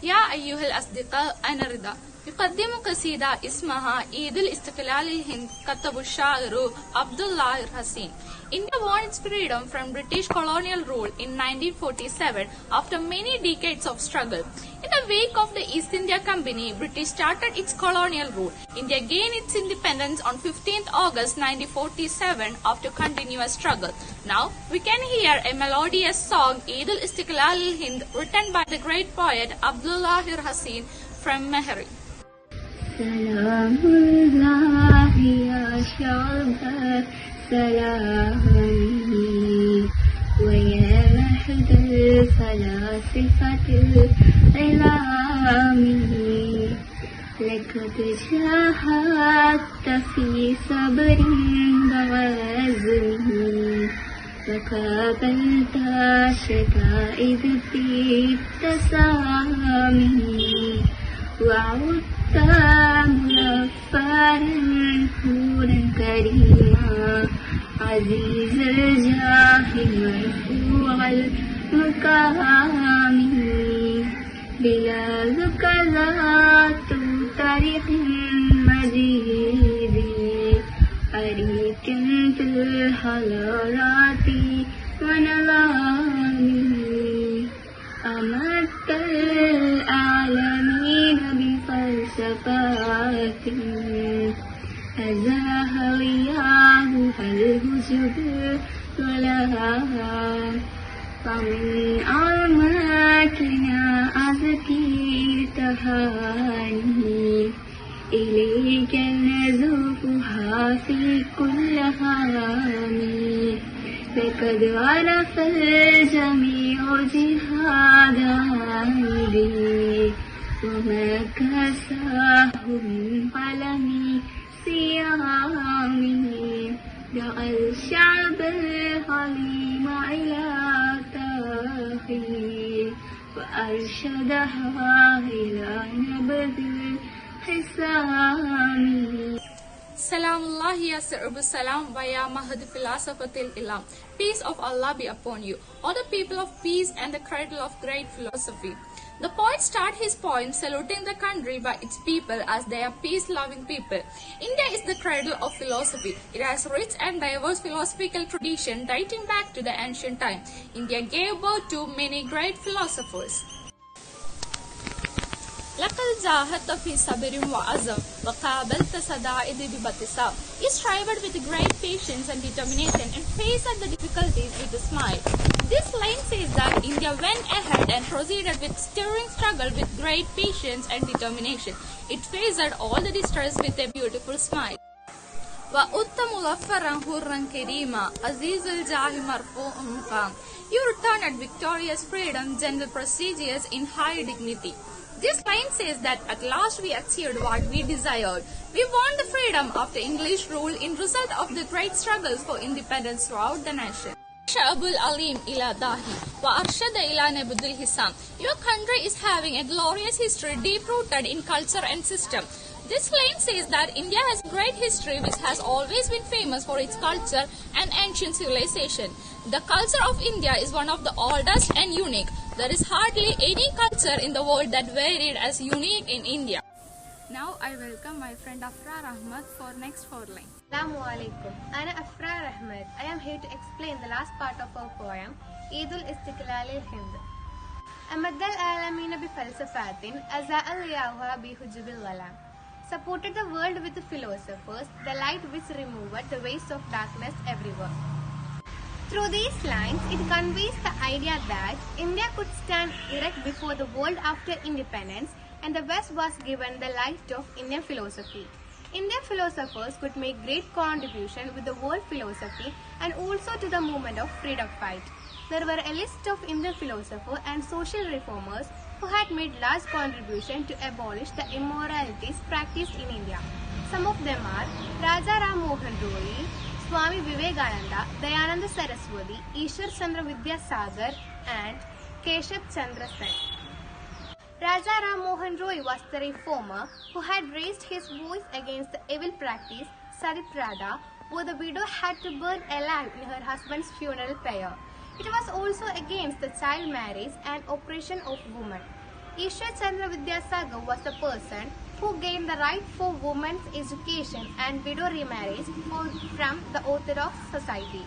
يا أيها الأصدقاء أنا رضا يقدم قصيدة اسمها عيد الاستقلال الهند كتب الشاعر عبد الله الحسين. India won its freedom from British colonial rule in 1947 after many decades of struggle. In the wake of the East India Company, British started its colonial rule. India gained its independence on 15th August 1947 after continuous struggle. Now we can hear a melodious song Eid al-Istiqlal al-Hind written by the great poet Abdullah al-Hasin from Mehri. Salamullah ya Sha'ba salami wa ya mahd al-falasifat al-ilami lakad shahadta fi sabrin wa azmi وقابلت شدائد في التسامي وعدت مغفرا نورا كريما عزيز الجاه مرفوع المقام بلادك ذات تاريخ مجيد أريك في الحضارات ونظامي أمدت العالمين بفلسفات أزاها وياهها الهجب ولها فمن أعماقنا أزكي تهاني إليك نزوفها في كل هامي لقد عرف الجميع جهاد عندي وما كساه من قلمي صيامي دعا الشعب الحليم إلى تاخي وأرشدها إلى نبذ حسامي. Salamullah ya Sirbu Salam via Mahad Philosophatil Ilam. Peace of Allah be upon you, O the people of peace and the cradle of great philosophy. The poet starts his poem saluting the country by its people as they are peace-loving people. India is the cradle of philosophy. It has rich and diverse philosophical tradition dating back to the ancient time. India gave birth to many great philosophers. لقد جاهدت في صبر وعزم وقابلت سدائد بابتسام. You strived with great patience and determination and faced the difficulties with a smile. This line says that India went ahead and proceeded with stirring struggle with great patience and determination. It faced all the distress with a beautiful smile. وَأُتَّ مُلَفَّرًا حُرًّا كَرِيمًا عَزِيزُ الْجَاهِ مَرْفُوعُ الْمَقَامِ. You returned victorious freedom, gentle, prestigious, in high dignity. This line says that at last we achieved what we desired. We won the freedom after English rule in result of the great struggles for independence throughout the nation. Sha'bul Alim ila Dahi wa Arshada ila Nabudul Hisam. Your country is having a glorious history deep rooted in culture and system. This line says that India has great history which has always been famous for its culture and ancient civilization. The culture of India is one of the oldest and unique. There is hardly any culture in the world that varied as unique in India. Now I welcome my friend Afra Ahmed for next 4 lines. Assalamu alaikum. Ana Afra Ahmed. I am here to explain the last part of our poem, Eid al-Istiqlal al-Hind. أمد العالمين بفلسفات أزاء الياها بحجب الظلام. Supported the world with the philosophers, the light which removed the waste of darkness everywhere. Through these lines, it conveys the idea that India could stand erect before the world after independence, and the West was given the light of Indian philosophy. Indian philosophers could make great contribution with the world philosophy and also to the movement of freedom fight. There were a list of Indian philosophers and social reformers who had made large contribution to abolish the immoralities practiced in India. Some of them are Raja Ram Mohan Roy, Swami Vivekananda, Dayananda Saraswati, Ishwar Chandra Vidyasagar and Keshav Chandra Sen. Raja Ram Mohan Roy was the reformer who had raised his voice against the evil practice Sariprada, where the widow had to burn alive in her husband's funeral pyre. It was also against the child marriage and oppression of women. Ishwar Chandra Vidyasagar was the person who gained the right for women's education and widow remarriage from the Orthodox society.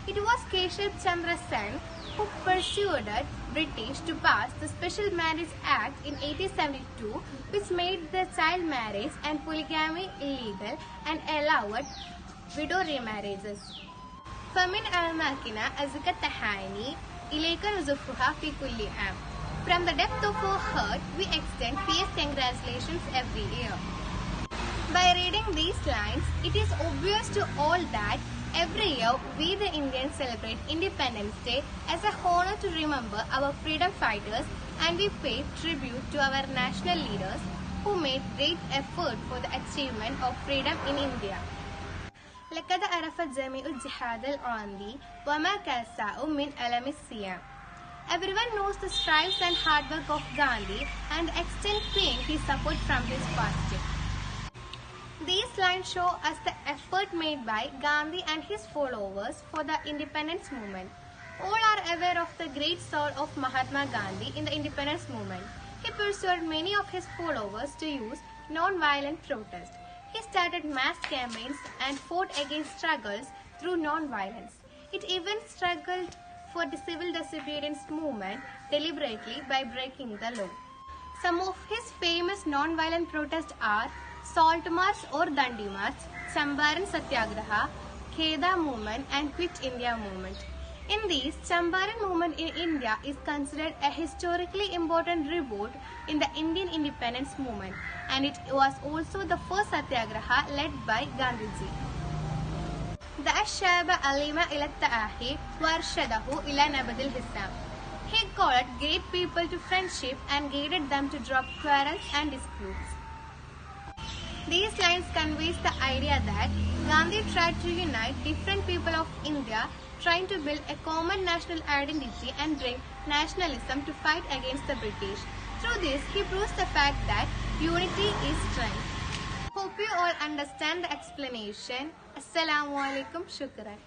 It was Keshav Chandra Sen who persuaded British to pass the Special Marriage Act in 1872, which made the child marriage and polygamy illegal and allowed widow remarriages. فمن أعماقنا أزكى التهاني إليك نزفها في كل عام. From the depth of our heart, we extend fierce congratulations every year. By reading these lines, it is obvious to all that every year we the Indians celebrate Independence Day as a honor to remember our freedom fighters, and we pay tribute to our national leaders who made great effort for the achievement of freedom in India. لقد عرف الجميع الجهاد العمري وما كاساه من ألم الصيام. Everyone knows the strives and hard work of Gandhi and the extent pain he suffered from his fasting. These lines show us the effort made by Gandhi and his followers for the independence movement. All are aware of the great soul of Mahatma Gandhi in the independence movement. He persuaded many of his followers to use non-violent protest. He started mass campaigns and fought against struggles through non-violence. It even struggled for the civil disobedience movement deliberately by breaking the law. Some of his famous non-violent protests are Salt March or Dandi March, Champaran Satyagraha, Kheda movement and Quit India movement. In these, Champaran movement in India is considered a historically important revolt in the Indian independence movement, and it was also the first satyagraha led by Gandhiji. دعا الشعب عليم إلى التآخي وأرشده إلى نبذ الحساب. He called great people to friendship and guided them to drop quarrels and disputes. These lines conveys the idea that Gandhi tried to unite different people of India, trying to build a common national identity and bring nationalism to fight against the British. Through this, he proves the fact that unity is strength. Hope you all understand the explanation. Assalamu alaikum. Shukran.